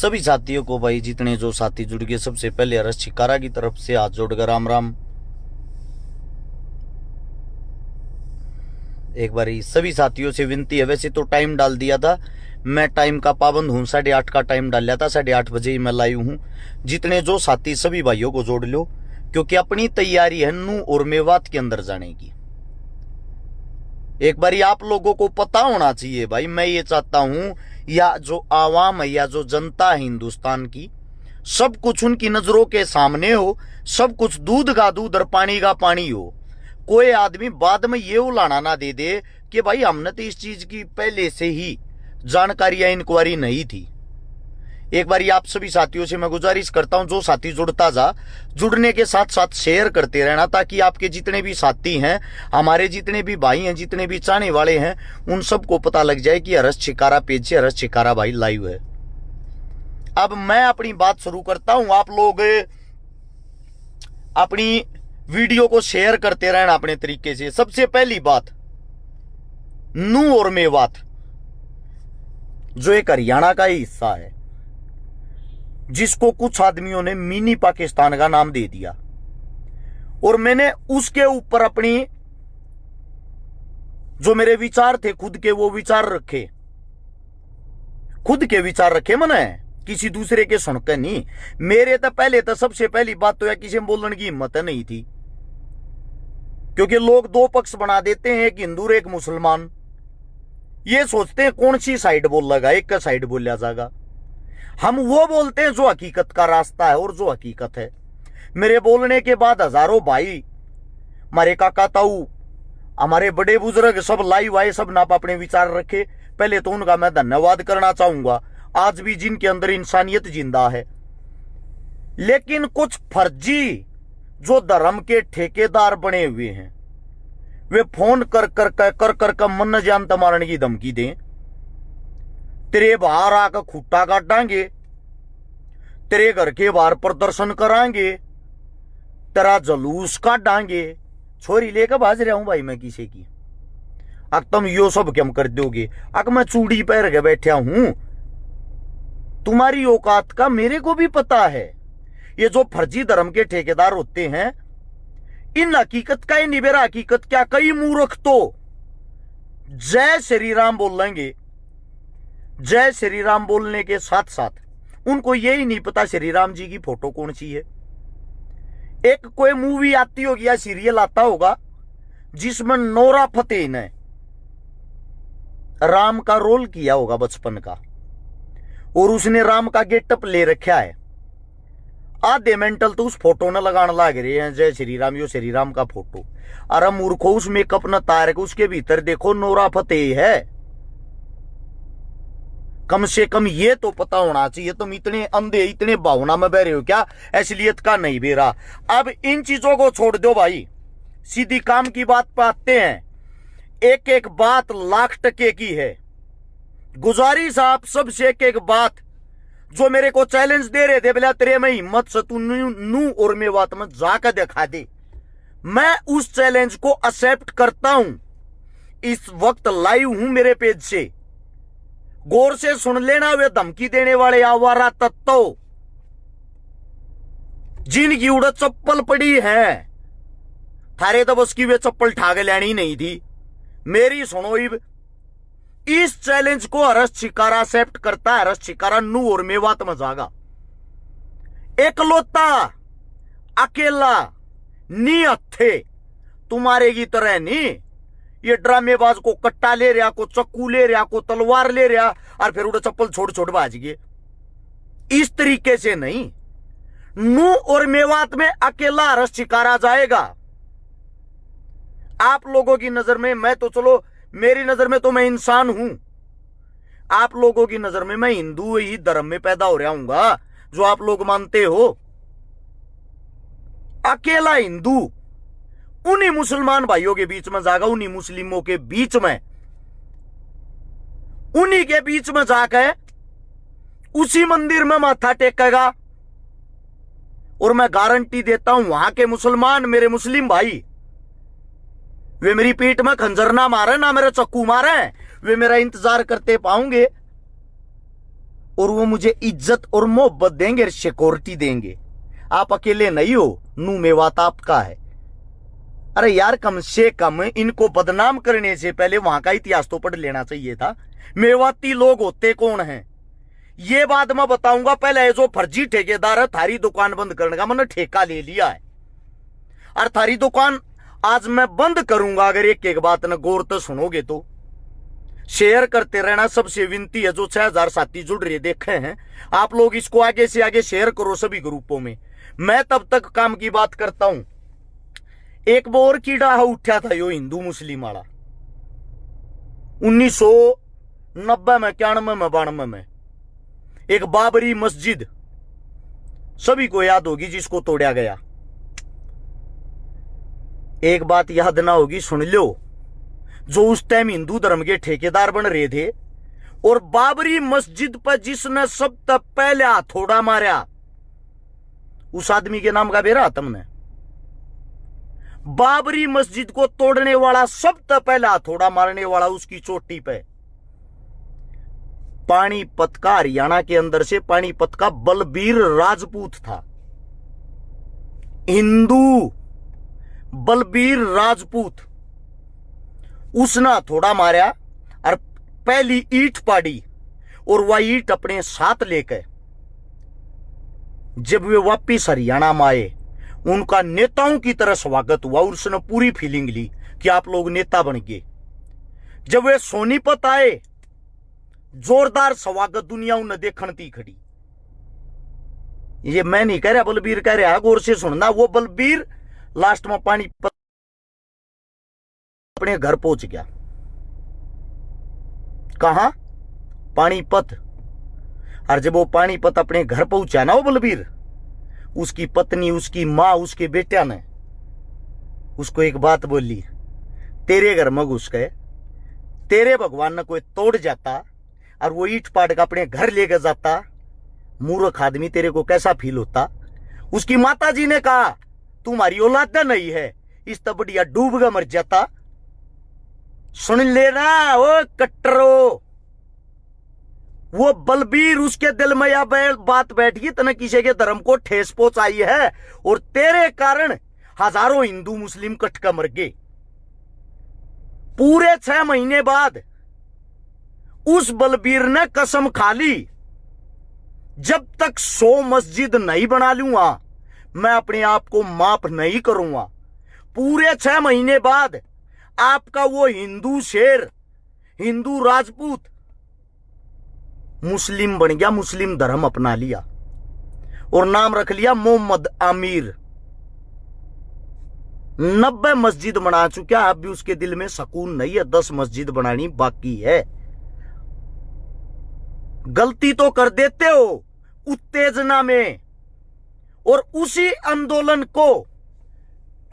सभी साथियों को भाई, जितने जो साथी जुड़ गए, सबसे पहले हर्ष छिकारा की तरफ से हाथ जोड़कर राम राम। एक बारी सभी साथियों से विनती है, वैसे तो टाइम डाल दिया था, मैं टाइम का पाबंद हूं, 8:30 का टाइम डाल लिया था, 8:30 बजे ही मैं लाइव हूं। जितने जो साथी सभी भाइयों को जोड़ लो, क्योंकि अपनी तैयारी है नू और मेवात के अंदर जाने की। एक बारी आप लोगों को पता होना चाहिए भाई, मैं ये चाहता हूं या जो आवाम है या जो जनता है हिंदुस्तान की, सब कुछ उनकी नजरों के सामने हो, सब कुछ दूध का दूध और पानी का पानी हो। कोई आदमी बाद में ये उलाना ना दे दे कि भाई हमने तो इस चीज की पहले से ही जानकारी या इंक्वायरी नहीं थी। एक बार आप सभी साथियों से मैं गुजारिश करता हूं, जो साथी जुड़ता जा, जुड़ने के साथ साथ शेयर करते रहना, ताकि आपके जितने भी साथी हैं, हमारे जितने भी भाई हैं, जितने भी चाहने वाले हैं, उन सबको पता लग जाए कि हर्ष छिकारा पेज से हर्ष छिकारा भाई लाइव है। अब मैं अपनी बात शुरू करता हूं, आप लोग अपनी वीडियो को शेयर करते रहना अपने तरीके से। सबसे पहली बात, नू और मेवात जो एक हरियाणा का ही हिस्सा है, जिसको कुछ आदमियों ने मिनी पाकिस्तान का नाम दे दिया, और मैंने उसके ऊपर अपनी जो मेरे विचार थे खुद के, वो विचार रखे, खुद के विचार रखे मैंने, किसी दूसरे के सुनकर नहीं। मेरे तो पहले तो सबसे पहली बात तो या किसी में बोलने की हिम्मत नहीं थी, क्योंकि लोग दो पक्ष बना देते हैं, एक हिंदू और एक मुसलमान। ये सोचते हैं कौन सी साइड बोल लगा, एक का साइड बोला जाएगा। हम वो बोलते हैं जो हकीकत का रास्ता है और जो हकीकत है। मेरे बोलने के बाद हजारों भाई, हमारे काका ताऊ, हमारे बड़े बुजुर्ग सब लाइव आए, सब नाप अपने विचार रखे। पहले तो उनका मैं धन्यवाद करना चाहूंगा, आज भी जिनके अंदर इंसानियत जिंदा है। लेकिन कुछ फर्जी जो धर्म के ठेकेदार बने हुए हैं, वे फोन कर कर मन जानता मारने की धमकी दें, तेरे बाहर आकर खूटा काटांगे, तेरे घर के बाहर प्रदर्शन करांगे, तेरा जलूस काटांगे। छोरी लेकर भाज रहा हूं भाई मैं किसी की, अक तुम यो सब क्या कर दोगे, अक मैं चूड़ी पहन के बैठा हूं, तुम्हारी औकात का मेरे को भी पता है। ये जो फर्जी धर्म के ठेकेदार होते हैं, इन हकीकत का ही निबेरा, हकीकत क्या, कई मूर्ख तो जय श्री राम बोल लेंगे, जय श्री राम बोलने के साथ साथ उनको यही नहीं पता श्री राम जी की फोटो कौन सी है। एक कोई मूवी आती होगी या सीरियल आता होगा जिसमें नोरा फतेही ने राम का रोल किया होगा बचपन का, और उसने राम का गेटअप ले रखा है। आधे मेंटल तो उस फोटो ने लगाने लग रहे हैं जय श्री राम, यो श्री राम का फोटो। अरे मूर्खो, उस मेकअप न तार के उसके भीतर देखो नोरा फतेही है। कम से कम ये तो पता होना चाहिए। तुम इतने अंधे, इतने भावना में बह रहे हो क्या, असलियत का नहीं बेरा। अब इन चीजों को छोड़ दो भाई, सीधी काम की बात पे आते हैं। एक एक बात लाख टके की है। गुजारिश आप सबसे एक एक बात, जो मेरे को चैलेंज दे रहे थे, बोला तेरे में हिम्मत से तू नू और मेवात में जाकर दिखा दे, मैं उस चैलेंज को एक्सेप्ट करता हूं। इस वक्त लाइव हूं मेरे पेज से, गौर से सुन लेना। वे धमकी देने वाले आवारा तत्व जिनकी उड़द चप्पल पड़ी है, थारे तो बस की वे चप्पल ठाके लेनी नहीं थी। मेरी सुनो, इस चैलेंज को हर्ष छिकारा एक्सेप्ट करता है। हर्ष छिकारा नू और मेवात में जागा, एकलौता अकेला नी हथे, तुम्हारे की तरह नहीं ये ड्रामेबाज को कट्टा ले रहा, को चक्कू ले रहा, को तलवार ले रहा, और फिर उड़े चप्पल छोड़ छोड़ भाज गए। इस तरीके से नहीं, नू और मेवात में अकेला हर्ष छिकारा जाएगा। आप लोगों की नजर में मैं तो, चलो मेरी नजर में तो मैं इंसान हूं, आप लोगों की नजर में मैं हिंदू ही धर्म में पैदा हो रहा हूंगा, जो आप लोग मानते हो। अकेला हिंदू उन्हीं मुसलमान भाइयों के बीच में जागा, उन्हीं मुस्लिमों के बीच में, उन्हीं के बीच में जाकर उसी मंदिर में माथा टेकेगा। और मैं गारंटी देता हूं, वहां के मुसलमान, मेरे मुस्लिम भाई, वे मेरी पीठ में खंजर ना मारे, ना मेरे चक्कू मारे, वे मेरा इंतजार करते पाऊंगे। और वो मुझे इज्जत और मोहब्बत देंगे, सिक्योरिटी देंगे। आप अकेले नहीं हो, नू मेवात आपका है। अरे यार, कम से कम इनको बदनाम करने से पहले वहां का इतिहास तो पढ़ लेना चाहिए था। मेवाती लोग होते कौन हैं ये बात मैं बताऊंगा। पहले जो फर्जी ठेकेदार है, थारी दुकान बंद करने का मैंने ठेका ले लिया है, और थारी दुकान आज मैं बंद करूंगा। अगर एक एक बात न गौर तो सुनोगे तो शेयर करते रहना, सबसे विनती है। जो 6000 साथी जुड़ रहे देखे हैं आप लोग, इसको आगे से आगे शेयर करो सभी ग्रुपों में। मैं तब तक काम की बात करता हूं। एक बोर कीड़ा उठा था यो हिंदू मुस्लिम वाला 1990 में, 91 में, 92 में। एक बाबरी मस्जिद सभी को याद होगी, जिसको तोड़ा गया। एक बात याद ना होगी, सुन लो। जो उस टाइम हिंदू धर्म के ठेकेदार बन रहे थे, और बाबरी मस्जिद पर जिसने सबसे पहले हथौड़ा मारा, उस आदमी के नाम का बेरा तुमने। बाबरी मस्जिद को तोड़ने वाला, सबसे पहले हथौड़ा मारने वाला उसकी चोटी पे पानीपत का, हरियाणा के अंदर से पानीपत का बलबीर राजपूत था। हिंदू बलबीर राजपूत, उसने हथौड़ा मारा और पहली ईंट पाड़ी, और वह ईंट अपने साथ लेकर जब वे वापिस हरियाणा में आए, उनका नेताओं की तरह स्वागत हुआ। और उसने पूरी फीलिंग ली कि आप लोग नेता बन गए। जब वे सोनीपत आए, जोरदार स्वागत दुनिया उन्हें देखने थी खड़ी। ये मैं नहीं कह रहा, बलबीर कह रहा, गौर से सुनना। वो बलबीर लास्ट में पानीपत अपने घर पहुंच गया। कहां? पानीपत। और जब वो पानीपत अपने घर पहुंचा ना, वो बलबीर, उसकी पत्नी, उसकी मां, उसके बेटा ने उसको एक बात बोली, तेरे घर में घुस गए, तेरे भगवान ने कोई तोड़ जाता और वो ईट पाट का अपने घर लेकर जाता, मूर्ख आदमी, तेरे को कैसा फील होता? उसकी माता जी ने कहा, तुम्हारी औलाद नहीं है, इस तब बढ़िया डूब कर मर जाता। सुन लेना ओ कट्टरो, वो बलबीर, उसके दिल में यह बात बैठ गई, तने किसी के धर्म को ठेस पहुंचाई है, और तेरे कारण हजारों हिंदू मुस्लिम कट कर मर गए। पूरे 6 महीने बाद उस बलबीर ने कसम खा ली, जब तक 100 मस्जिद नहीं बना लूंगा, मैं अपने आप को माफ नहीं करूंगा। पूरे 6 महीने बाद आपका वो हिंदू शेर, हिंदू राजपूत मुस्लिम बन गया, मुस्लिम धर्म अपना लिया और नाम रख लिया मोहम्मद आमिर। 90 मस्जिद बना चुका, अब भी उसके दिल में सुकून नहीं है, 10 मस्जिद बनानी बाकी है। गलती तो कर देते हो उत्तेजना में, और उसी आंदोलन को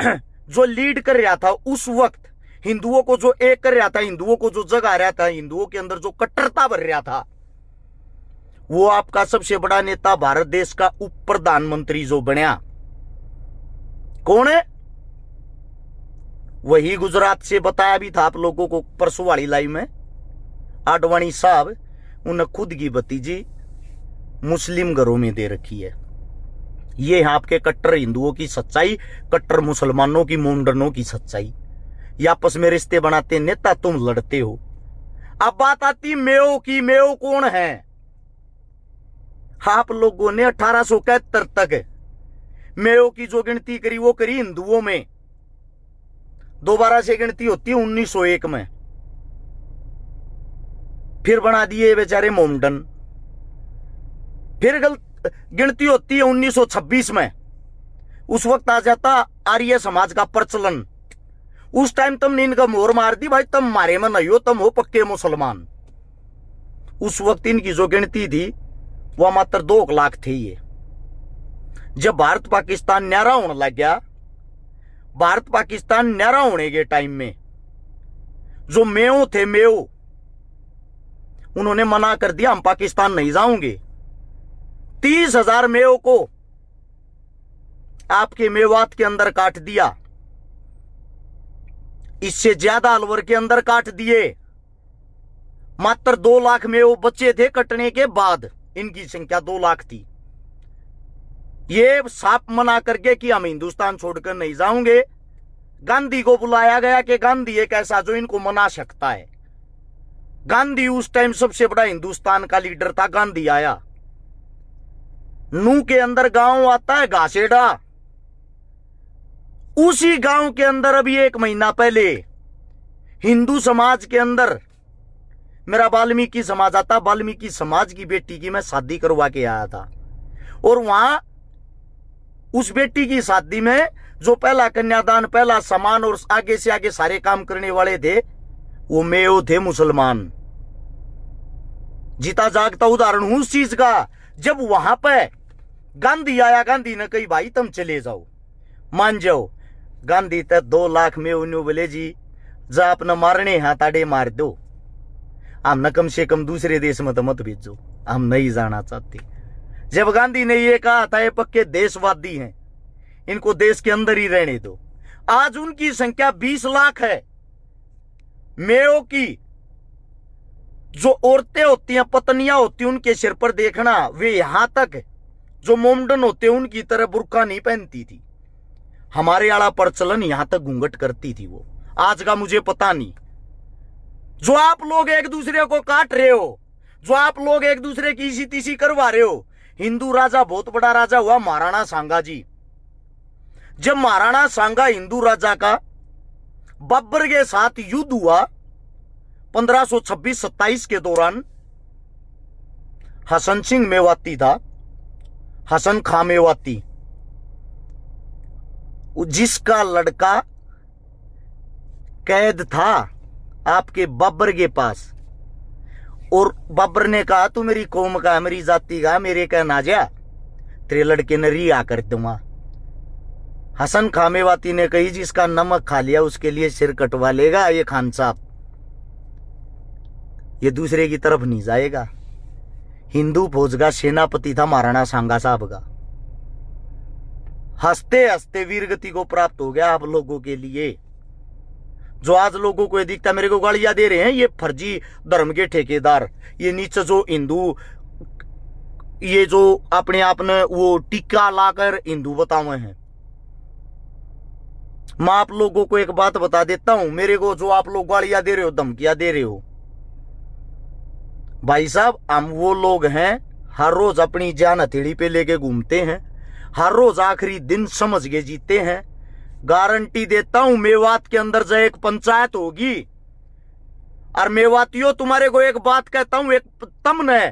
जो लीड कर रहा था उस वक्त, हिंदुओं को जो एक कर रहा था, हिंदुओं को जो जगा रहा था, हिंदुओं के अंदर जो कट्टरता भर रहा था, वो आपका सबसे बड़ा नेता, भारत देश का उप प्रधानमंत्री जो बनया, कौन है? वही गुजरात से बताया भी था आप लोगों को परसों वाली लाइव में, आडवाणी साहब। उन्हें खुद की भतीजी मुस्लिम घरों में दे रखी है। ये आपके कट्टर हिंदुओं की सच्चाई, कट्टर मुसलमानों की, मोमडनों की सच्चाई। ये आपस में रिश्ते बनाते नेता, तुम लड़ते हो। अब बात आती मेयो की। मेयो कौन है? आप लोगों ने 1871 तक मेयो की जो गिनती करी, वो करी हिंदुओं में। दोबारा से गिनती होती है 1901 में, फिर बना दिए बेचारे मोमडन। फिर गिनती होती है 1926 में, उस वक्त आ जाता आर्य समाज का प्रचलन। उस टाइम तुमने इनका मोहर मार दी, भाई तुम मारे में नहीं हो, तुम हो पक्के मुसलमान। उस वक्त इनकी जो गिनती थी वह मात्र 2 लाख थे। ये जब भारत पाकिस्तान न्यारा होने लग गया, भारत पाकिस्तान न्यारा होने के टाइम में जो मेयो थे, मेयो, उन्होंने मना कर दिया, हम पाकिस्तान नहीं जाओगे। 30,000 मेयो को आपके मेवात के अंदर काट दिया, इससे ज्यादा अलवर के अंदर काट दिए। मात्र 2 लाख मेयो बच्चे थे कटने के बाद, इनकी संख्या 2 लाख थी। ये साफ मना करके कि हम हिंदुस्तान छोड़कर नहीं जाओगे। गांधी को बुलाया गया कि गांधी एक ऐसा जो इनको मना सकता है। गांधी उस टाइम सबसे बड़ा हिंदुस्तान का लीडर था। गांधी आया। नू के अंदर गांव आता है घासेड़ा, उसी गांव के अंदर अभी 1 महीना पहले हिंदू समाज के अंदर मेरा वाल्मीकि समाज आता। वाल्मीकि समाज की बेटी की मैं शादी करवा के आया था, और वहां उस बेटी की शादी में जो पहला कन्यादान, पहला सम्मान और आगे से आगे सारे काम करने वाले थे, वो मेयो थे मुसलमान। जीता जागता उदाहरण हूं उस चीज का। जब वहां पे गांधी आया, गांधी ने कही भाई तुम चले जाओ, मान जाओ। गांधी तक 2 लाख में उन्होंने बोले जी जा अपना मारने हाथ आड़े मार दो, हम न कम से कम दूसरे देश में तो मत भेजो, हम नहीं जाना चाहते। जब गांधी ने ये कहा था ये पक्के देशवादी हैं, इनको देश के अंदर ही रहने दो। आज उनकी संख्या 20 लाख है। मेयो की जो औरतें होती हैं, पत्नियां होती हैं, उनके सिर पर देखना, वे यहां तक जो मोमडन होते हैं उनकी तरह बुर्का नहीं पहनती थी। हमारे आला प्रचलन यहां तक घूंघट करती थी वो। आज का मुझे पता नहीं। जो आप लोग एक दूसरे को काट रहे हो, जो आप लोग एक दूसरे की इसी तीसी करवा रहे हो। हिंदू राजा बहुत बड़ा राजा हुआ महाराणा सांगा जी। जब महाराणा सांगा हिंदू राजा का बब्बर के साथ युद्ध हुआ 1526-27 के दौरान, हसन सिंह मेवाती था, हसन खां मेवाती, जिसका लड़का कैद था आपके बब्बर के पास, और बब्बर ने कहा तू मेरी कौम का, मेरी जाति का, मेरे का ना जा, तेरे लड़के ने रिहा कर दूंगा। हसन खां मेवाती ने कही जिसका नमक खा लिया उसके लिए सिर कटवा लेगा ये खान साहब, ये दूसरे की तरफ नहीं जाएगा। हिंदू फौज का सेनापति था महाराणा सांगा साहब का। हंसते हंसते वीरगति को प्राप्त हो गया आप लोगों के लिए। जो आज लोगों को ये दिखता मेरे को गालियां दे रहे हैं, ये फर्जी धर्म के ठेकेदार, ये नीचे जो हिंदू, ये जो अपने आप ने वो टीका लाकर हिंदू बताए हैं। मैं आप लोगों को एक बात बता देता हूं, मेरे को जो आप लोग गालियां दे रहे हो, धमकियां दे रहे हो, भाई साहब हम वो लोग हैं हर रोज अपनी जान हथेली पे लेके घूमते हैं, हर रोज आखिरी दिन समझ के जीते हैं। गारंटी देता हूं मेवात के अंदर जो एक पंचायत होगी, और मेवातियों तुम्हारे को एक बात कहता हूं, एक तुमने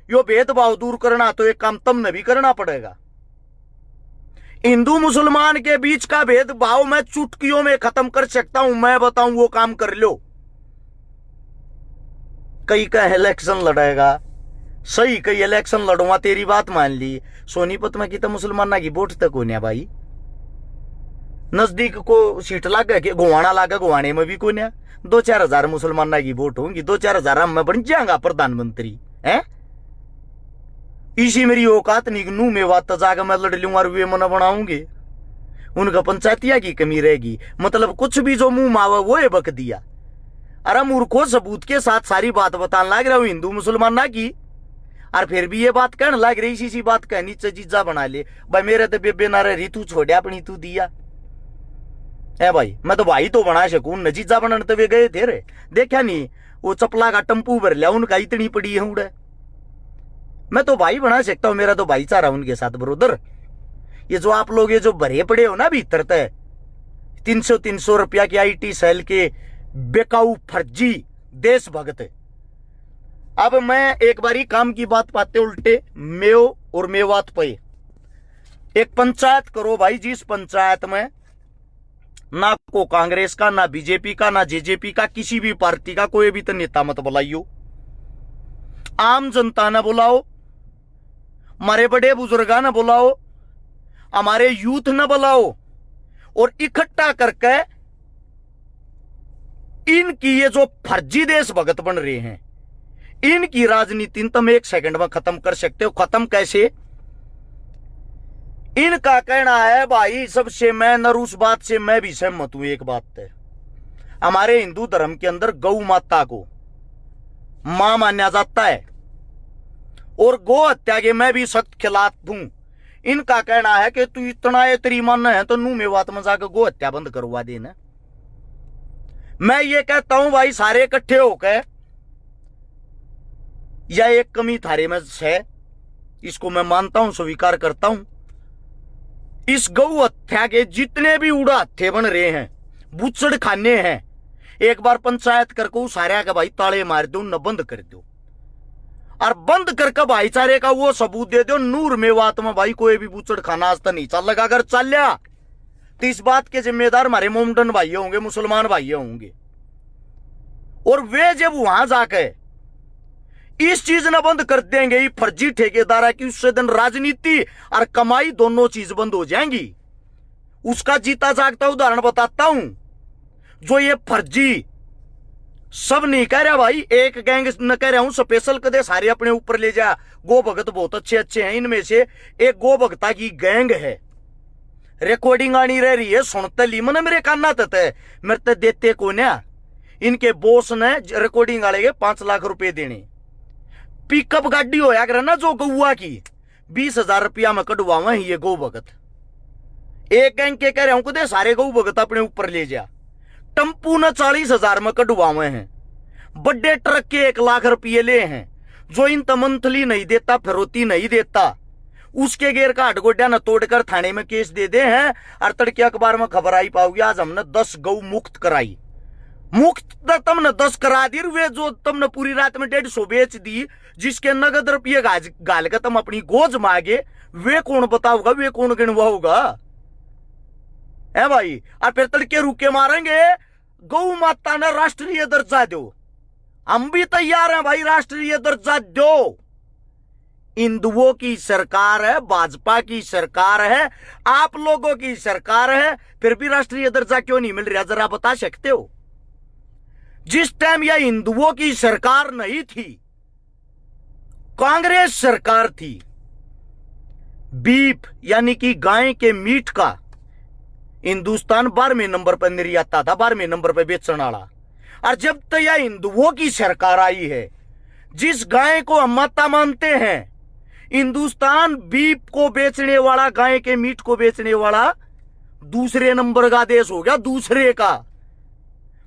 यो भेदभाव दूर करना तो एक काम तुमने भी करना पड़ेगा। हिंदू मुसलमान के बीच का भेदभाव मैं चुटकियों में खत्म कर सकता हूं, मैं बताऊं वो काम कर लो। कई का इलेक्शन लड़ेगा, सही कई इलेक्शन लड़ूंगा, तेरी बात मान ली। सोनीपत में की तो मुसलमाना की वोट तक होने भाई, नजदीक को सीट लागे के गुवाना लागे, गुवाने में भी कोने 2-4 हजार मुसलमाना की वोट होंगी, 2-4 हजार मैं बन जाऊंगा प्रधानमंत्री है। इसी मेरी औकात निगनू में बात जाकर मैं लड़ लूंगा और वे मन बनाऊंगे, उनका पंचायतिया की कमी रहेगी। मतलब कुछ भी जो मुंह मावा वो है बक दिया। अरे मूर्खों सबूत के साथ सारी बात बताने लग रहा हूं हिंदू मुसलमान ना की, और फिर भी ये बात कहने लग रही, इसी बात कहनी चीजा बना ले भाई। मेरे तो बेबे ना रही, तू छोड़िया अपनी तू दिया है भाई, मैं तो भाई तो बना सकूं, नजीजा बनाने तो वे गए थे रे। देखा नहीं वो चपला का टम्पू भर लिया उनका, इतनी पड़ी है उड़े, मैं तो भाई बना सकता हूं, मेरा तो भाईचारा उनके साथ ब्रोदर। ये जो आप लोग ये जो भरे पड़े हो ना भीतर तय 300 रुपया की IT सेल के बेकाऊ फर्जी देशभक्त। अब मैं एक बारी काम की बात पाते उल्टे मेयो और मेवात पे एक पंचायत करो भाई, जिस पंचायत में ना को कांग्रेस का, ना बीजेपी का, ना जेजेपी का, किसी भी पार्टी का कोई भी तो नेता मत बुलाइयो, आम जनता ने बुलाओ, हमारे बड़े बुजुर्गा ने बुलाओ, हमारे यूथ ने बुलाओ, और इकट्ठा करके इनकी ये जो फर्जी देशभक्त बन रहे हैं, इनकी राजनीति तुम 1 सेकंड में खत्म कर सकते हो। खत्म कैसे? इनका कहना है भाई, सबसे मैं नर उस बात से मैं भी सहमत हूं। एक बात है, हमारे हिंदू धर्म के अंदर गौ माता को मां माना जाता है, और गौ हत्या के मैं भी सख्त खिलाफ हूं। इनका कहना है कि तू इतना ये तेरी मन है तो नू में बात में जाकर गौ हत्या बंद करवा देना। मैं ये कहता हूं भाई, सारे इकट्ठे होकर, या एक कमी थारे में है, इसको मैं मानता हूं, स्वीकार करता हूं। इस गौ हत्या के जितने भी उड़ा हत्थे बन रहे हैं, बुचड़ खाने हैं, एक बार पंचायत करके सारे का भाई ताले मार दो, न बंद कर दो, और बंद करके भाईचारे का वो सबूत दे दो। नूर में बात में भाई कोई भी बुचड़ खाना आज तक नहीं चल लगा। अगर चल लिया तो इस बात के जिम्मेदार हमारे मोमडन भाई होंगे, मुसलमान भाई होंगे। और वे जब वहां जाकर इस चीज न बंद कर देंगे, फर्जी ठेकेदार है कि उससे दिन राजनीति और कमाई दोनों चीज बंद हो जाएंगी। उसका जीता जागता उदाहरण बताता हूं। जो ये फर्जी सब नहीं कह रहा भाई, एक गैंग न कह रहा हूं स्पेशल कदे सारे अपने ऊपर ले जा। गो भगत बहुत अच्छे अच्छे हैं, इनमें से एक गो भगता की गैंग है। रिकॉर्डिंग आनी रह रही है, सुनते ली मन मेरे काना तत है, मेरे ते देते को ना। इनके बॉस ने रिकॉर्डिंग वाले के 5 लाख रुपए देने। पिकअप गाड़ी होया करे ना जो गौआ की, 20,000 रुपया में कटवावे ये गौ भगत। एक गैंग के कह रहा हूं कदे सारे गौ भगत अपने ऊपर ले जा। टम्पू न 40,000 में कटवावे हैं। बड़े ट्रक के 1 लाख रुपये ले हैं। जो इन मंथली नहीं देता, फिरौती नहीं देता, उसके गेर का हटगोड्या न तोड़कर थाने में केस दे दे हैं। और तड़के अखबार में खबर आई पाओगी, आज हमने 10 गौ मुक्त कराई। मुक्त तुमने 10 करा दी, वे जो तुमने पूरी रात में 150 बेच दी, जिसके नगद रुपये गाल का तुम अपनी गोज मांगे, वे कौन बताओगा, वे कौन गिनवाओगा है भाई। और फिर तड़के रुके मारेंगे, गौ माता ने राष्ट्रीय दर्जा दो। हम भी तैयार हैं भाई, राष्ट्रीय दर्जा दो। हिंदुओं की सरकार है, भाजपा की सरकार है, आप लोगों की सरकार है, फिर भी राष्ट्रीय दर्जा क्यों नहीं मिल रहा, जरा बता सकते हो। जिस टाइम यह हिंदुओं की सरकार नहीं थी, कांग्रेस सरकार थी, बीफ यानी कि गाय के मीट का हिंदुस्तान 12वें नंबर पर निर्याता था, 12वें नंबर पर बेचने वाला। और जब तक यह हिंदुओं की सरकार आई है, जिस गाय को हम माता मानते हैं, हिंदुस्तान बीफ को बेचने वाला, गाय के मीट को बेचने वाला दूसरे नंबर का देश हो गया, दूसरे का।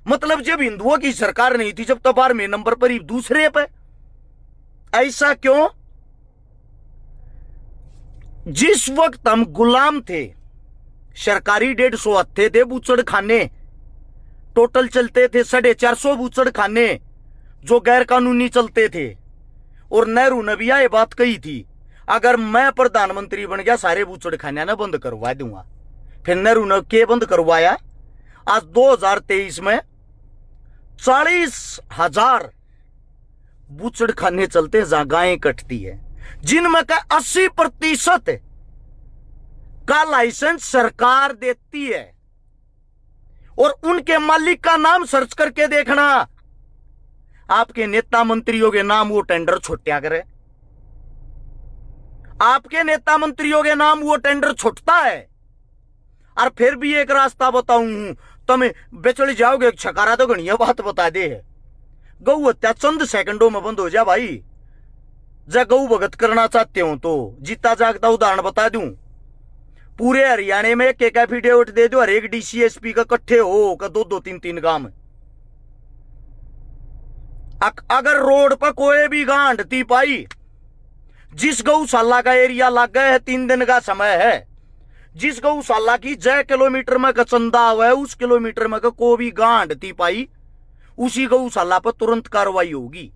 मतलब जब हिंदुओं की सरकार नहीं थी, जब तो 12वें नंबर पर ही दूसरे पे। ऐसा क्यों? जिस वक्त हम गुलाम थे, सरकारी 150 हत्थे थे बूचड़ खाने, टोटल चलते थे 450 बूचड़ खाने जो गैर कानूनी चलते थे। और नेहरू ने भी यह बात कही थी, अगर मैं प्रधानमंत्री बन गया सारे बूचड़ खाने ना बंद करवा दूंगा। फिर नेहरू ने के बंद करवाया। आज 2023 में 40,000 बूचड़ खाने चलते हैं जहां गायें कटती है, जिनमें का 80% का लाइसेंस सरकार देती है। और उनके मालिक का नाम सर्च करके देखना, आपके नेता मंत्रियों के नाम वो टेंडर छुट्टिया करे, आपके नेता मंत्रियों के नाम वो टेंडर छुटता है। और फिर भी एक रास्ता बताऊं, तुम्हें बेचड़ जाओगे छकारा तो घनिया बात बता दे है। गौ हत्या चंद सेकंडों में बंद हो जा भाई। जब गौ भगत करना चाहते हो तो जीता जागता उदाहरण बता दूं, पूरे हरियाणा में एक एफिडेविट दे दो, हर एक डीसीएसपी का इकट्ठे हो का 2-2, 3-3 गांव। अगर रोड पर कोई भी गांड ती पाई, जिस गौशाला का एरिया लग गया है, 3 दिन का समय है, जिस गौशाला की 6 किलोमीटर में का चंदा हुआ है, उस किलोमीटर में का कोई भी गांड ती पाई, उसी गौशाला पर तुरंत कार्रवाई होगी।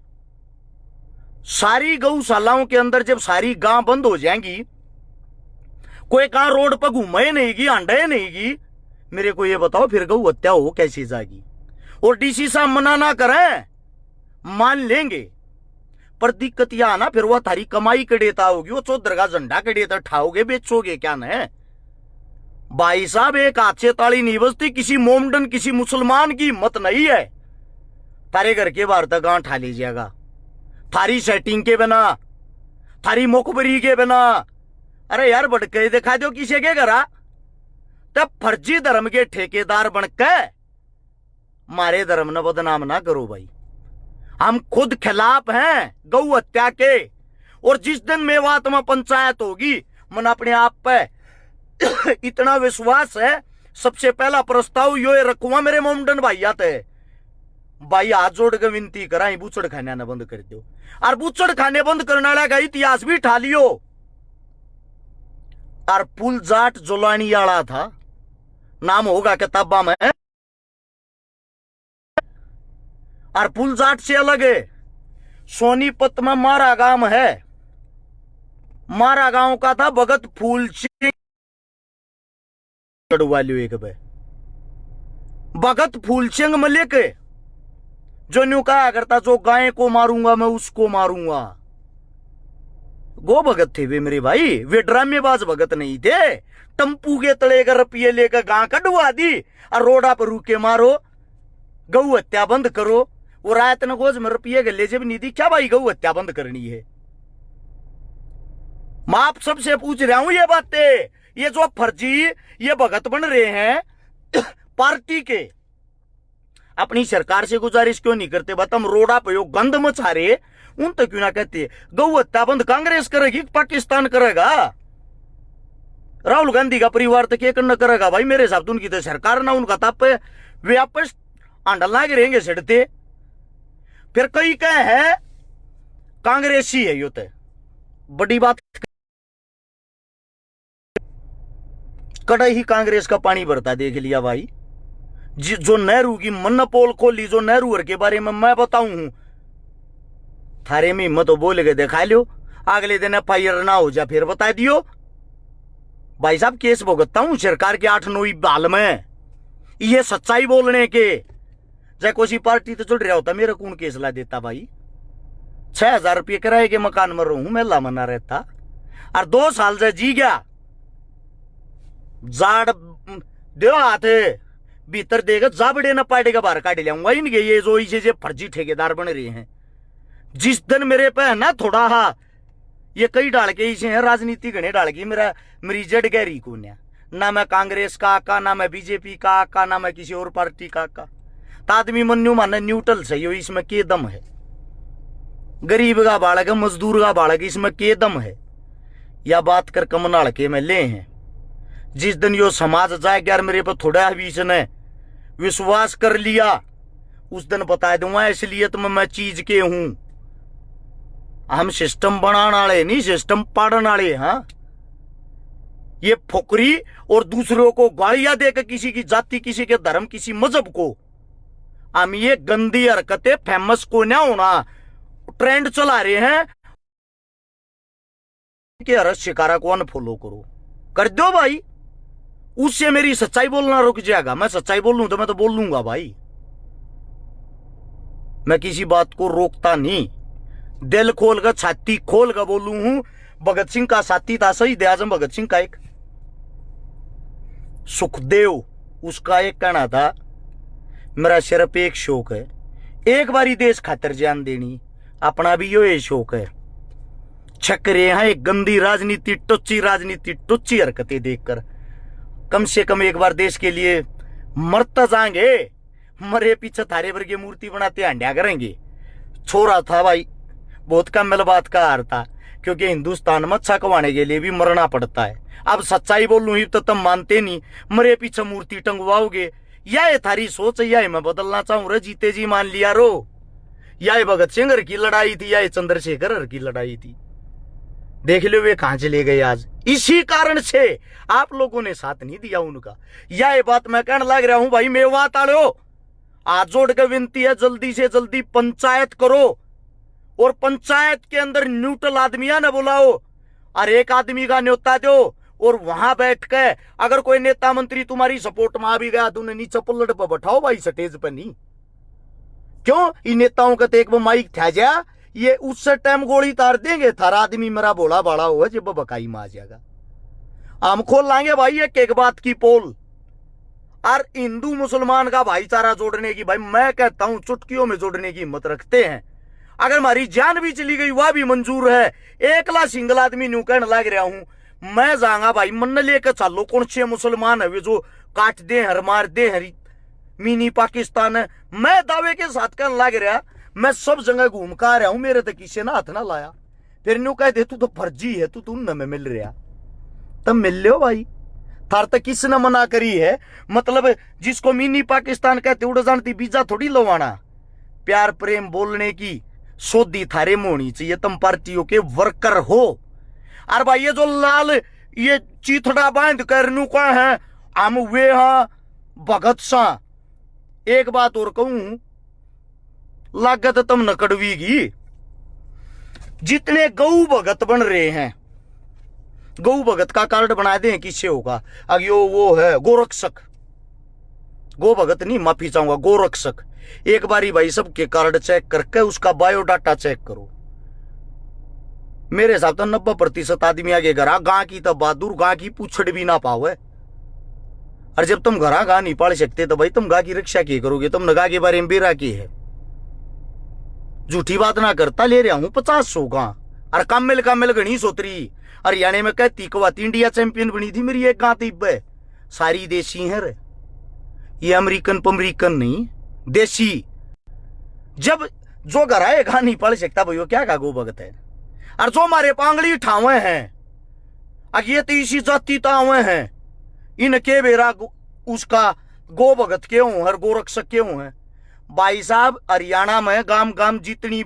सारी गौशालाओं के अंदर जब सारी गांव बंद हो जाएंगी, कोई गांव रोड पर घूमे नहीं की, अंडे नहीं की, मेरे को ये बताओ फिर गौ हत्या हो कैसे जाएगी। और डीसी साहब मना ना करें, मान लेंगे, पर दिक्कत यह आना फिर वह थारी कमाई के देता होगी, वो चौधर का झंडा के देता ठाओगे, बेचोगे क्या न। भाई साहब एक हाथ से ताली नहीं बजती, किसी मोमडन किसी मुसलमान की हिम्मत नहीं है तारे घर के बाहर तक गांव ठा लीजिएगा, थारी सेटिंग के बिना, थारी मुखबरी के बिना। अरे यार भटके दिखा दो किसी के घर, तब फर्जी धर्म के ठेकेदार बनके मारे धर्म न बदनाम ना करो भाई। हम खुद खिलाफ हैं गौ हत्या के, और जिस दिन मेवात में पंचायत होगी, मन अपने आप पे इतना विश्वास है, सबसे पहला प्रस्ताव यो रखूंगा मेरे मोमडन भाई आते भाई, हाथ जोड़ के विनती करा बूचड़ खाने ना बंद कर दो, और बूचड़ खाने बंद करने वाला का इतिहास भी ठा लियो। और पुल जाट जोलानी वाला था, नाम होगा किताबा में, और पुल जाट से अलग है। सोनीपत में मारा गांव है, मारा गांव का था भगत फूल सिंह एक भाई, भगत फूल सिंह मलिक जो न्यू कहा करता, जो गाय को मारूंगा मैं उसको मारूंगा। वो भगत थे वे मेरे भाई, वे ड्रामेबाज भगत नहीं थे। टम्पू के तले का रुपये लेकर गां कटवा दी और रोडा पर रुके मारो, गौ हत्या बंद करो। वो रायत न गोज में रुपये के ले जब नहीं दी, क्या भाई गौ हत्या बंद करनी है? मैं आप सबसे पूछ रहा हूं ये बातें, ये जो फर्जी ये भगत बन रहे हैं पार्टी के, अपनी सरकार से गुजारिश क्यों नहीं करते? बता, हम रोडा पे गंद मचा रहे, उन तक क्यों ना कहते गौ हत्या बंद कांग्रेस करेगी, पाकिस्तान करेगा? राहुल गांधी का परिवार तक ये करना करेगा भाई? मेरे हिसाब से उनकी तो सरकार ना, उनका तप वे आपस आंडल लागे रहेंगे सड़ते। फिर कई कहे है कांग्रेसी है, यो तो बड़ी बात, कड़ाई ही कांग्रेस का पानी भरता देख लिया भाई। जो नेहरू की मनपोल खोली, जो नेहरू के बारे में मैं बताऊं हूं, थारे में हिम्मत तो बोल के दिखा लो, अगले दिन FIR ना हो जा फिर बता दियो। भाई साहब केस भुगतता हूं सरकार के 8-9 बाल में, ये सच्चाई बोलने के। चाहे कोई पार्टी तो चल रहा होता, मेरे कौन केस ला देता भाई? 6,000 रुपये किराए के मकान में रहूं, मेला मना रहता, और 2 साल से जी गया। जाड़ दो हाथ भीतर देगा, जाबड़े न पाड़ेगा, बाहर काट लियाऊंगा इनके ये जो इसे फर्जी ठेकेदार बन रहे हैं। जिस दिन मेरे पे है ना थोड़ा हा, ये कई डाल के इसे है राजनीति घने डाल के, मेरी जड़ गहरी को ना मैं कांग्रेस का आका, ना मैं बीजेपी का आका, ना मैं किसी और पार्टी का आका। तो आदमी मन्यू माने न्यूट्रल सही हो, इसमें के दम है? गरीब का बालक, मजदूर का बालक, इसमें के दम है? या बात कर कमनाड़ के में ले हैं। जिस दिन यो समाज जाए यार मेरे पर थोड़ा भी इसने विश्वास कर लिया, उस दिन बता दूंगा इसलिए तो मैं चीज के हूं। हम सिस्टम बनाने वाले नहीं, सिस्टम पाड़ने वाले। हाँ, ये फुकरी और दूसरों को गालियां देकर किसी की जाति, किसी के धर्म, किसी मजहब को, हम ये गंदी हरकतें फेमस को ना होना ट्रेंड चला रहे हैं कि हर शिकारा को अनफॉलो करो, कर दो भाई। उससे मेरी सच्चाई बोलना रुक जाएगा। मैं सच्चाई बोल लूं तो मैं तो बोल लूंगा भाई, मैं किसी बात को रोकता नहीं, दिल खोल कर छाती खोल कर बोलू हूं। भगत सिंह का साथी था शहीद आजम भगत सिंह का एक सुखदेव, उसका एक कहना था, मेरा सिर्फ एक शौक है, एक बारी देश खातिर जान देनी, अपना भी यो ये शौक है। छक रहे हैं एक गंदी राजनीति, टुच्ची हरकतें देखकर, कम से कम एक बार देश के लिए मरता जाएंगे, मरे पीछे थारे भर की मूर्ति बनाते हंडिया करेंगे। छोरा था भाई, बहुत कम बात का हार था, क्योंकि हिंदुस्तान में अच्छा कमाने के लिए भी मरना पड़ता है। अब सच्चाई बोलूं ही तो तुम मानते नहीं, मरे पीछे मूर्ति टंगवाओगे। या थारी सोच, या मैं बदलना चाहूं रे, जीते जी मान लिया रो। या भगत सिंह की लड़ाई थी, या चंद्रशेखर की लड़ाई थी, देख लो वे कहां चले गए आज। इसी कारण से आप लोगों ने साथ नहीं दिया उनका। यह बात मैं कहने लग रहा हूं भाई, मेवात आलो, हाथ जोड़ के विनती है, जल्दी से जल्दी पंचायत करो, और पंचायत के अंदर न्यूट्रल आदमियां न बुलाओ, और एक आदमी का न्योता दो, और वहां बैठ के अगर कोई नेता मंत्री तुम्हारी सपोर्ट में आ भी गया तो उन्हें नीचे पल्लट पर बैठाओ भाई, स्टेज पर नहीं। क्यों? इन नेताओं का तो एक माइक था जा, ये उस टाइम गोली तार देंगे, थारा आदमी मेरा बोला बड़ा हुआ जब बकाई में आ जाएगा। हम खोल लाएंगे भाई एक बात की पोल, और हिंदू मुसलमान का भाईचारा जोड़ने की, भाई मैं कहता हूं चुटकियों में जोड़ने की हिम्मत रखते हैं। अगर हमारी जान भी चली गई वह भी मंजूर है। एकला सिंगल आदमी न्यू कहने लग रहा हूं, मैं जाऊंगा भाई, मन लेकर चलो, कौन से मुसलमान है वे जो काट दे हर मार दे हरी मिनी पाकिस्तान है। मैं दावे के साथ कहने लग रहा, मैं सब जगह घूम कर आ रहा हूं, मेरे तक किसी ने हाथ ना लाया। फिर न्यू कह दे तू तो फर्जी है, तू न में मिल रहा, तब मिल लो भाई। थार तक किसने मना करी है? मतलब जिसको मिनी पाकिस्तान कहते उड़ जानती बीजा थोड़ी लवाना। प्यार प्रेम बोलने की सोधी थारे में होनी चाहिए, तुम पार्टियों के वर्कर हो। और भाई ये जो लाल ये चीथड़ा बांध कर नू का है हम वे हाँ भगत सा, एक बात और कहूं, लागत तुम न कड़वीगी। जितने गौ भगत बन रहे हैं, गौ भगत का कार्ड बना दें, किससे होगा? अगियो वो है गोरक्षक, गो भगत नहीं, माफी चाहूंगा, गोरक्षक। एक बारी भाई सबके कार्ड चेक करके उसका बायोडाटा चेक करो। मेरे हिसाब तो 90% आदमी आगे घरा गां की तो बहादुर, गां की पूछड़ भी ना पाओ है। और जब तुम घरा गां नहीं पाल सकते तो भाई तुम गां की रक्षा की करोगे? तुम नगा के बारे में बेरा की है, झूठी बात ना करता। ले रहा हूं 50 गां, और कामिल गणी सोतरी हरियाणा में कहती कवाती इंडिया चैंपियन बनी थी मेरी एक गां तिब्ब, सारी देसी है रे, ये अमेरिकन पमरीकन नहीं, देसी। जब जो घर आए गां नहीं पढ़ सकता भाई वो क्या का गो भगत है? और जो हमारे पांगली ठावे हैं, अब ये तीसरी जाति तावे हैं, इनके बेरा उसका गो भगत क्यों है, गोरक्षक क्यों है? भाई साहब हरियाणा में गांव गांव जितनी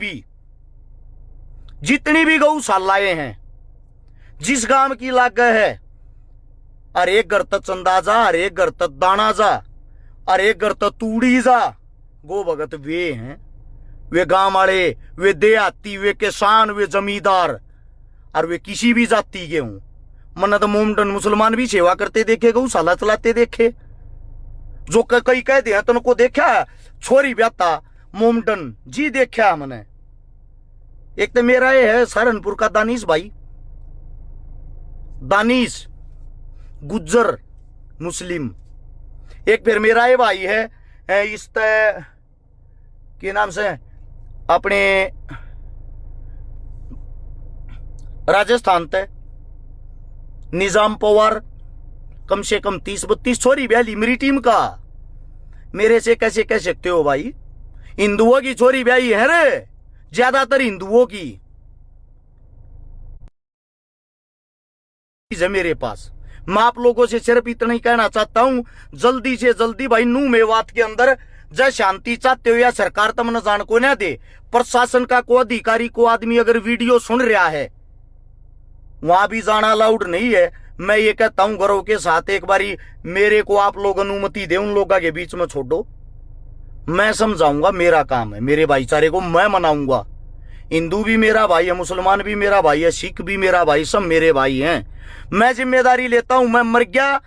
भी गौशालाएं हैं, जिस गांव की लागत है, अरे एक घर तक चंदा जा, अरे एक घर तक दाना जा, अरे एक घर तक तूड़ी जा, गो भगत वे हैं। वे गांव वाले, वे देहाती, वे किसान, वे जमींदार, और वे किसी भी जाति के हों। मन तो मोमडन मुसलमान भी सेवा करते देखे, गौशाला चलाते देखे। जो कई कहते हैं तुमको देखा छोरी ब्याता मोमडन जी, देखा मैंने। एक तो मेरा ये है सहारनपुर का दानिश भाई, दानिश गुज्जर मुस्लिम। एक फिर मेरा ये भाई है इस के नाम से अपने राजस्थान ते निजाम पवार, कम से कम 30-32 छोरी ब्याली मेरी टीम का। मेरे से कैसे कह सकते हो भाई? हिंदुओं की छोरी ब्याई है रे, ज्यादातर हिंदुओं की है मेरे पास। मैं आप लोगों से सिर्फ इतना ही कहना चाहता हूं, जल्दी से जल्दी भाई नू मेवात के अंदर जय शांति चाहते हो या सरकार तम न जान को ना दे, प्रशासन का को अधिकारी को आदमी अगर वीडियो सुन रहा है वहां भी जाना अलाउड नहीं है। मैं ये कहता हूं गौरव के साथ, एक बारी मेरे को आप लोग अनुमति दे, उन लोगों के बीच में छोड़ो, मैं समझाऊंगा, मेरा काम है, मेरे भाईचारे को मैं मनाऊंगा। हिंदू भी मेरा भाई है, मुसलमान भी मेरा भाई है, सिख भी मेरा भाई, सब मेरे भाई हैं। मैं जिम्मेदारी लेता हूं, मैं मर गया,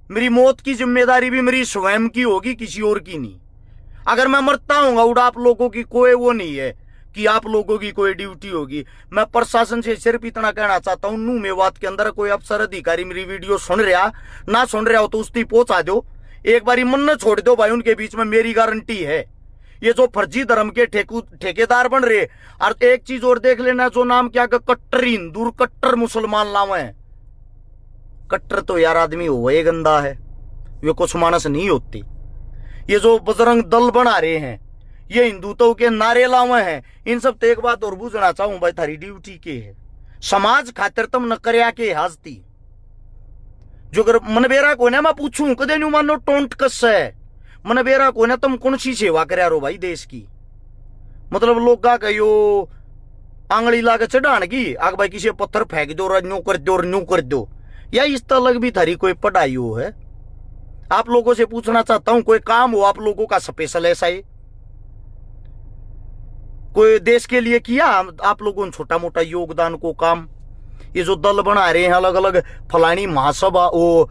मेरी मौत की जिम्मेदारी भी मेरी स्वयं की होगी, किसी और की नहीं। अगर मैं मरता हूं उड़ा आप लोगों की कोई वो नहीं है कि आप लोगों की कोई ड्यूटी होगी। मैं प्रशासन से सिर्फ इतना कहना चाहता हूं, नू मेवात के अंदर कोई अफसर अधिकारी मेरी वीडियो सुन रहा ना सुन रहा हो तो उसकी पहुंचा दो, एक बारी मन न छोड़ दो भाई, उनके बीच में मेरी गारंटी है। ये जो फर्जी धर्म के ठेकेदार बन रहे, और एक चीज और देख लेना, जो नाम क्या कट्टर हिंदू कट्टर मुसलमान लावे हैं। कट्टर तो यार आदमी हो ये गंदा है, वे कुछ मानस नहीं होती। ये जो बजरंग दल बना रहे हैं, ये हिंदुत्व के नारे लावे हैं। इन सब तो एक बात और बुझना चाहूं भाई, थारी ड्यूटी के है, समाज खातिर तुम न करया के हाजती। जो अगर मनबेरा को ना मैं पूछूं कदे न्यू मानो टोंट कस है, मनबेरा को ना तुम कौन सी सेवा करया रो भाई देश की? मतलब लोग का कहो आंगली लाके चढ़ान की, आग भाई किसी पत्थर फेंक दो और न्यू कर दो और न्यू कर दो, या इस तरह भी थारी कोई पढ़ाई हो है? आप लोगों से पूछना चाहता हूं, कोई काम हो आप लोगों का स्पेशल ऐसा ही कोई देश के लिए किया आप लोगों ने छोटा मोटा योगदान को काम? ये जो दल बना रहे हैं अलग अलग, फलानी महासभा ओ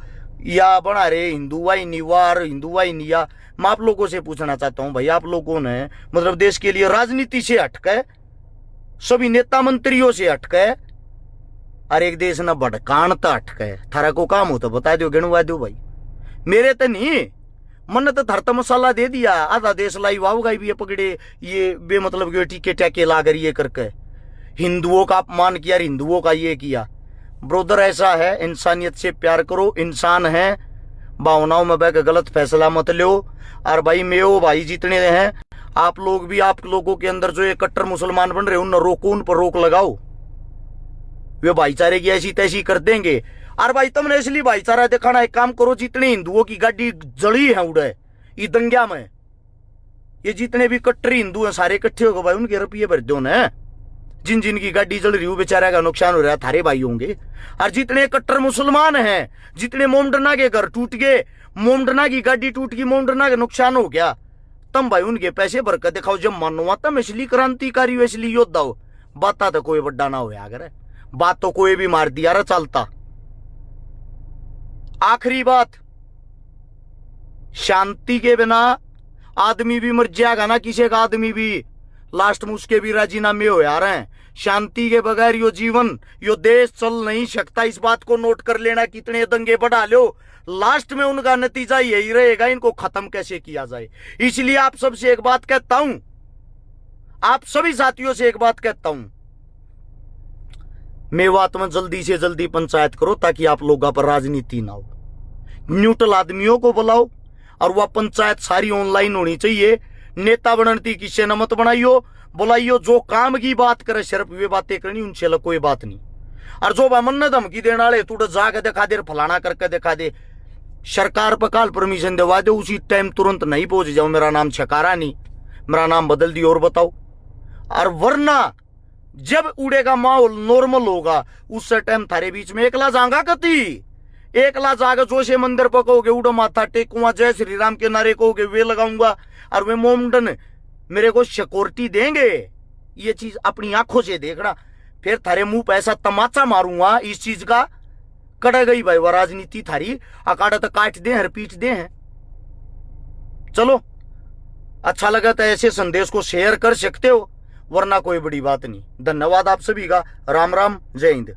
या बना रहे हिंदुवाई निवार, हिंदुवाई निया, मैं आप लोगों से पूछना चाहता हूं भाई, आप लोगों ने मतलब देश के लिए राजनीति से हटके, सभी नेता मंत्रियों से हटके, और एक देश न भड़कान तो हटके, थारा को काम हो तो बता दो, गिनवा दो भाई। मेरे तो नहीं, मन तो धरता मसाला दे दिया, आधा देश लाई वाव गाई भी पकड़े, ये बेमतलब के टीके टैके ला कर ये करके हिंदुओं का अपमान किया, हिंदुओं का ये किया। ब्रोदर ऐसा है, इंसानियत से प्यार करो, इंसान है, भावनाओं में बह गलत फैसला मत लो। और भाई मेरे भाई जितने हैं आप लोग भी, आप लोगों के अंदर जो ये कट्टर मुसलमान बन रहे उन रोको, उन पर रोक लगाओ। वे भाईचारे की ऐसी तैसी कर देंगे। और भाई तुमने इसलिए भाईचारा दिखाना, एक काम करो, जितने हिंदुओं की गाड़ी जड़ी है उड़े ये दंग्या में, ये जितने भी कट्टर हिंदू हैं सारे इकट्ठे होकर भाई उनके रुपये भर दो ना। जिन जिन की गाड़ी जल रही हो बेचारा का नुकसान हो रहा है, थारे भाई होंगे। और जितने कट्टर मुसलमान हैं, जितने मोमडना के घर टूट गए, मोमडना की गाड़ी टूट गई, मोमडना का नुकसान हो गया, तम भाई उनके पैसे भर कर दिखाओ। जब मानो तम इसलिए क्रांतिकारी हो, इसलिए योद्धा हो। बात तो कोई बड्डा ना हो अगर बात तो कोई भी मार दिया चलता। आखिरी बात, शांति के बिना आदमी भी मर जाएगा ना, किसी का आदमी भी लास्ट में उसके भी राजीनामे हो आ रहे हैं। शांति के बगैर यो जीवन, यो देश चल नहीं सकता। इस बात को नोट कर लेना। कितने दंगे बढ़ा लो, लास्ट में उनका नतीजा यही रहेगा, इनको खत्म कैसे किया जाए। इसलिए आप सबसे एक बात कहता हूं, आप सभी साथियों से एक बात कहता हूं, मेवात में जल्दी से जल्दी पंचायत करो ताकि आप लोगों पर राजनीति ना हो। न्यूट्रल आदमियों को बुलाओ और वह पंचायत सारी ऑनलाइन होनी चाहिए। नेता बनती किसी ने मत बनाइयो, बुलाइयो जो काम की बात करे, सिर्फ वे बातें करनी, उनसे अलग कोई बात नहीं। और जो मन धमकी देने वाले तू जाके दिखा दे, फलाना करके दिखा दे, सरकार पर काल परमिशन दिवा दे, उसी टाइम तुरंत नहीं पहुंच जाओ। मेरा नाम छकारा नहीं, मेरा नाम बदल दियो और बताओ। और वरना जब उड़ेगा माहौल नॉर्मल होगा, उस टाइम थारे बीच में एकला जाऊंगा कति, एकला जाकर जोशे मंदिर पर कहोगे उड़ो माथा टेकुआ, जय श्री राम के नारे कहोगे वे लगाऊंगा, और वे मोमडन मेरे को सिक्योरिटी देंगे। ये चीज अपनी आंखों से देखना, फिर थारे मुंह पे ऐसा तमाचा मारूंगा इस चीज का, कड़ गई भाई वह राजनीति थारी, अकाड़ा तो काट दे हर पीट दे हैं। चलो अच्छा लगा तो ऐसे संदेश को शेयर कर सकते हो, वरना कोई बड़ी बात नहीं। धन्यवाद आप सभी का। राम राम, जय हिंद।